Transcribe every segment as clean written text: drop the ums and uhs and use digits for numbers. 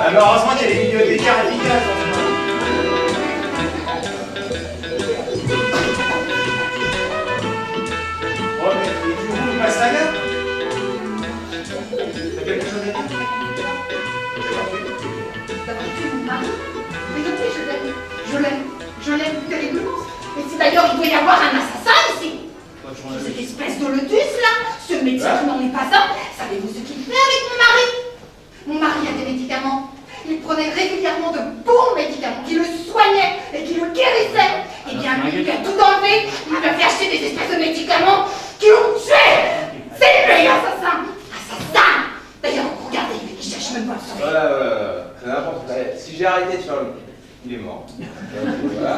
Alors, heureusement qu'il y a des bibliothécaires efficaces en ce moment. Bon, mais du coup, il passe la gueule. T'as quelque chose à dire? D'avoir tué mon mari. Mais non, mais je l'aime terriblement. Et si d'ailleurs il doit y avoir un assassin ici. Cette espèce de lotus là, ce médicament n'est pas un. Savez-vous ce qu'il fait avec mon mari? Mon mari a des médicaments. Il prenait régulièrement de bons médicaments qui le soignaient et qui le guérissaient. Eh bien, lui, il a tout enlevé. Il m'a fait acheter des espèces de médicaments qui l'ont tué. C'est lui, assassin. Assassin. D'ailleurs, regardez, il cherche même pas à sauver. Ouais, c'est n'importe quoi. Si j'ai arrêté de faire le... Il est mort. Voilà.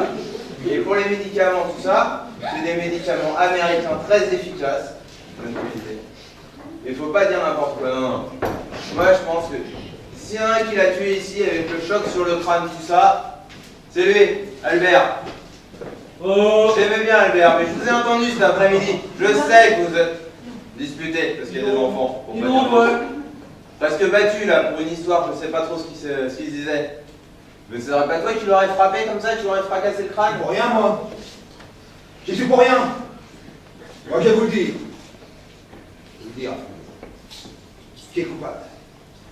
Et pour les médicaments, tout ça, c'est des médicaments américains très efficaces. Bonne qualité. Il faut pas dire n'importe quoi, non. Moi, je pense que s'il y en a un qui l'a tué ici avec le choc sur le crâne, tout ça, c'est lui, Albert. Oh. J'aimais bien Albert, mais je vous ai entendu cet après-midi. Je sais que vous êtes disputés parce qu'il y a des enfants. Parce que battu là pour une histoire, je sais pas trop ce qu'il se disait. Mais ce serait pas toi qui l'aurais frappé comme ça, qui l'aurais fracassé le crâne? Pour rien, moi. J'y suis pour rien. Moi, je vais vous le dire. Je vais vous dire. Qui est coupable?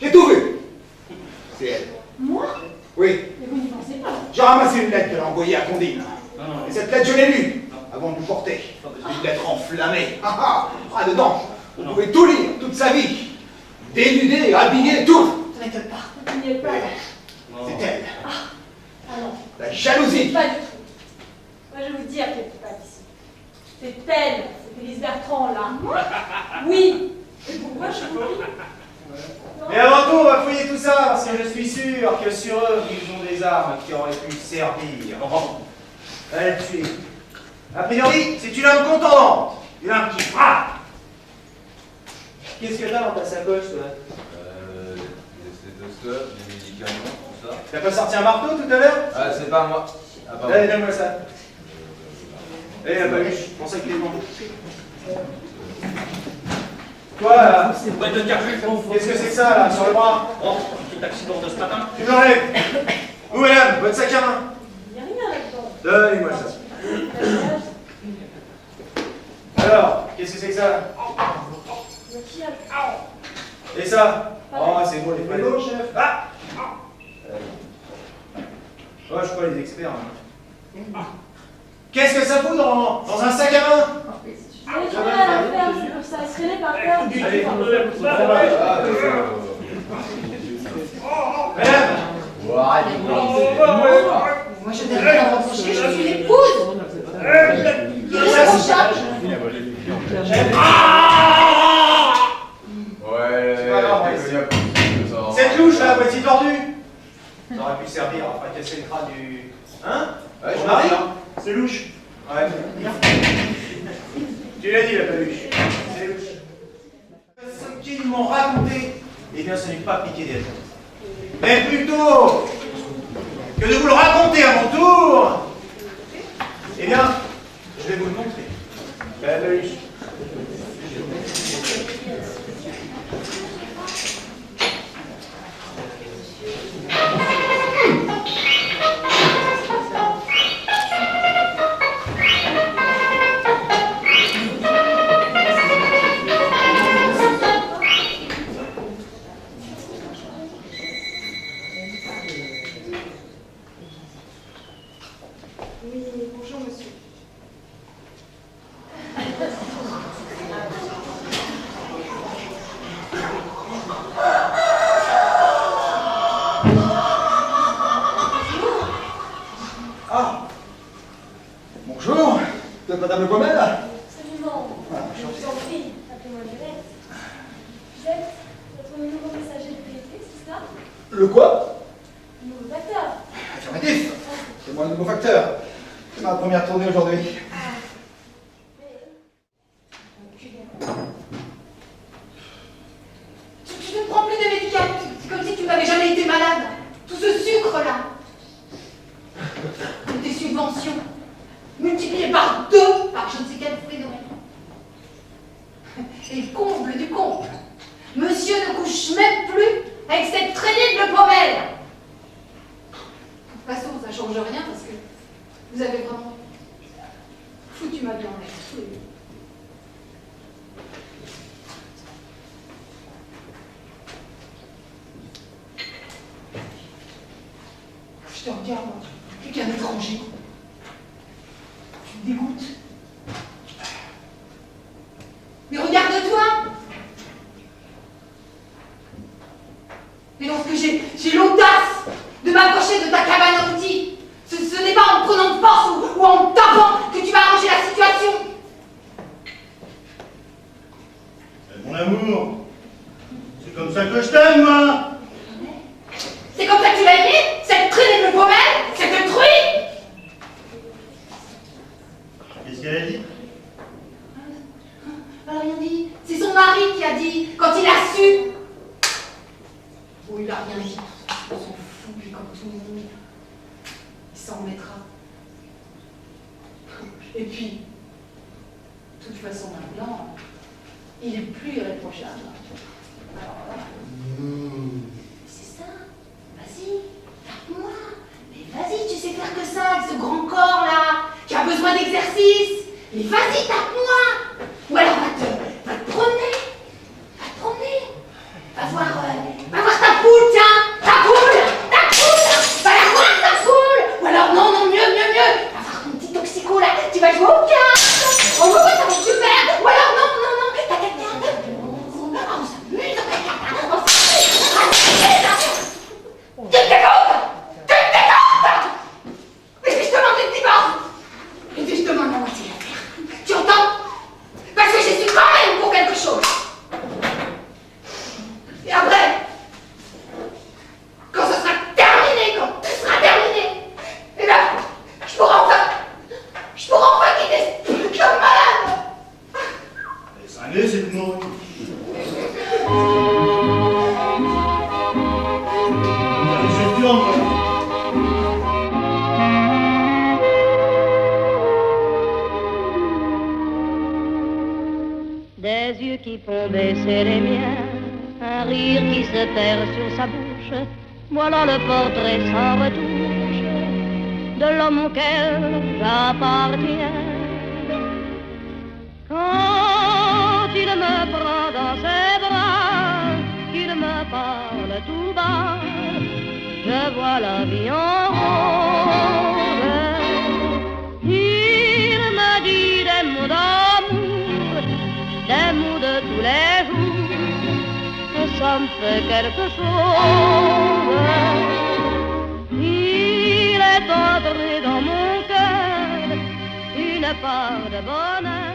J'ai tout vu. C'est elle. Moi? Oui. Mais vous n'y pensez pas. J'ai ramassé une lettre qu'elle a envoyée à Condine. Et cette lettre, je l'ai lue avant de vous porter. Une lettre enflammée. Dedans, vous pouvez tout lire, toute sa vie. Dénudé, habillé, tout. Ça m'étonne pas. Vous n'y êtes pas. C'est elle. Ah non. La jalousie. Pas du tout. Moi, je vais vous dire qu'elle n'est pas ici. C'est elle, c'est Élise Bertrand, là. Oui. Et pourquoi je vous prie? Mais avant tout, on va fouiller tout ça, parce que je suis sûr que sur eux, ils ont des armes qui auraient pu servir. Elle tue. A priori, c'est une âme contente, une âme qui frappe. Qu'est-ce que t'as dans ta sacoche, toi? Des stéthoscopes, des médicaments, tout ça. T'as pas sorti un marteau tout à l'heure? Ah, c'est pas moi. Ah, pardon. Allez, donne-moi ça. Allez, la paluche, mon sac est bon. Toi, là, qu'est-ce que c'est que ça, là, sur le bras? Oh, petit accident de ce matin. Tu me l'enlèves. Où, madame? Votre sac à main. Il n'y a rien là-dedans. Donnez-moi ça. Alors, qu'est-ce que c'est que ça? Et ça? Oh, c'est bon, les frères. Chef. Ah! Oh, je crois les experts. Hein. Qu'est-ce que ça fout dans un sac à main? Allez, je rien à faire, ça se traîner par terre. Allez, madame! Moi, je n'ai rien à reprocher, je suis l'épouse. Cette louche là, à moitié tordue, ça aurait pu servir à fracasser le crâne du... Hein? Ouais, Ton mari? C'est louche. Ouais. Tu l'as dit, la paluche. C'est louche. Ce qu'ils m'ont raconté, eh bien, ce n'est pas piqué des raisons. Mais plutôt que de vous le raconter à mon tour, eh bien, je vais vous le montrer. La paluche. Oui, bonjour monsieur. Vous êtes Madame Le Gommel? Absolument. Je vous en prie, appelez-moi Violette. Vous êtes notre nouveau messager de vérité, c'est ça? Le quoi? Le nouveau facteur. Affirmatif. C'est moi le nouveau facteur. C'est ma première tournée aujourd'hui. Tu ne prends plus de médicaments. C'est comme si tu n'avais jamais été malade. Tout ce sucre-là. Tes subventions. Multipliées par 2 par je ne sais quel phénomène. Et le comble du comble. Monsieur ne couche même plus avec cette traînée de pommelle. De toute façon, ça ne change rien parce que vous avez vraiment foutu ma vie en l'air. tous les deux. Je te regarde, plus qu'un étranger. Tu me dégoûtes. Mais regarde-toi! Mais lorsque j'ai l'audace de m'approcher de ta cabane à outils, ce n'est pas en prenant de force ou en tapant que tu vas arranger la situation. Mon amour, c'est comme ça que je t'aime, moi. C'est comme ça que tu l'as aimé, cette traînée de pommelle, cette truie. Qu'est-ce qu'elle a dit? Elle n'a rien dit. C'est son mari qui a dit, quand il a su. Oh, il n'a rien dit. On s'en fout, lui, comme tout le monde. Il s'en remettra. Et puis, de toute façon, maintenant, il est plus irréprochable. Alors là. C'est ça. Vas-y, tape-moi. Mais vas-y, tu sais faire que ça, avec ce grand corps-là, qui a besoin d'exercice. Mais vas-y, tape-moi. Ou alors va te promener. Va te promener. Va voir ta poule, tiens. Ta poule. Va la voir, ta poule. Ou alors, non, mieux. Va voir ton petit toxico, là. Tu vas jouer au cartes. Oh, ça va être super. Ou alors, non. T'as quelqu'un. On s'amuse. Tu te dégoûtes. Et puis je demande le divorce. Et puis je demande la moitié l'affaire. Tu entends? Parce que je suis quand même pour quelque chose. Et après, quand ce sera terminé, quand tout sera terminé, eh ben, je pourrai enfin quitter comme malade. Elle est cinglée, c'est tout le monde. C'est dur, moi. Des yeux qui font baisser les miens, un rire qui se perd sur sa bouche, voilà le portrait sans retouche de l'homme auquel j'appartiens. Quand il me prend dans ses bras, qu'il me parle tout bas, je vois la vie en rose. Il me dit des mots d'amour, des mots de tous les jours, et ça me fait quelque chose. Il est entré dans mon cœur une part de bonheur